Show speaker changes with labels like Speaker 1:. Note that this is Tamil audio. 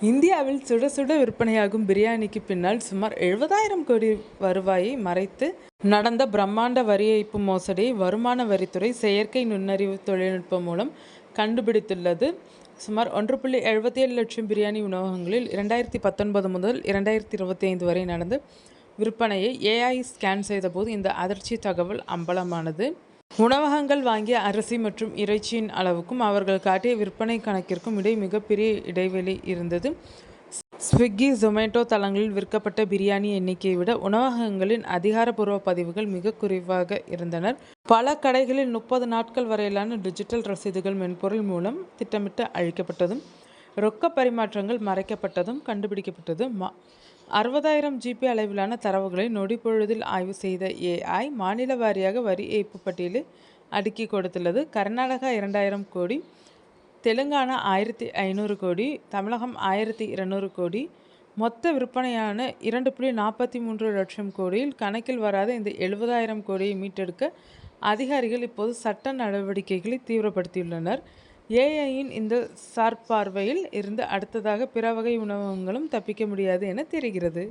Speaker 1: இந்தியாவில் சுட சுட விற்பனையாகும் பிரியாணிக்கு பின்னால் சுமார் 70,000 கோடி வருவாயை மறைத்து நடந்த பிரம்மாண்ட வரி ஏய்ப்பு மோசடியை வருமான வரித்துறை செயற்கை நுண்ணறிவு தொழில்நுட்பம் மூலம் கண்டுபிடித்துள்ளது. சுமார் 1.77 லட்சம் பிரியாணி உணவகங்களில் 2019 முதல் 2025 வரை நடந்த விற்பனையை AI ஸ்கேன் செய்தபோது இந்த அதிர்ச்சி தகவல் அம்பலமானது. உணவகங்கள் வாங்கிய அரிசி மற்றும் இறைச்சியின் அளவுக்கும் அவர்கள் காட்டிய விற்பனை கணக்கிற்கும் இடையே மிகப்பெரிய இடைவெளி இருந்தது. ஸ்விக்கி, ஜொமேட்டோ தளங்களில் விற்கப்பட்ட பிரியாணி எண்ணிக்கையை விட உணவகங்களின் அதிகாரப்பூர்வ பதிவுகள் மிக குறைவாக இருந்தனர். பல கடைகளில் 30 நாட்கள் வரையிலான டிஜிட்டல் ரசீதுகள் மென்பொருள் மூலம் திட்டமிட்டு அழிக்கப்பட்டதும், ரொக்க பரிமாற்றங்கள் மறைக்கப்பட்டதும் கண்டுபிடிக்கப்பட்டது. 60,000 GB அளவிலான தரவுகளை நொடிப்பொழுதில் ஆய்வு செய்த AI மாநில வாரியாக வரி ஏய்ப்பு பட்டியலை அடுக்கி கொடுத்துள்ளது. கர்நாடகா 2,000 கோடி, தெலுங்கானா 1,500 கோடி, தமிழகம் 1,200 கோடி. மொத்த விற்பனையான 2.43 லட்சம் கோடியில் கணக்கில் வராத இந்த 70,000 கோடியை மீட்டெடுக்க அதிகாரிகள் இப்போது சட்ட நடவடிக்கைகளை தீவிரப்படுத்தியுள்ளனர். AIயின் இந்த சார்பார்வையில் இருந்து அடுத்ததாக பிற வகை உணவகங்களும் தப்பிக்க முடியாது என தெரிகிறது.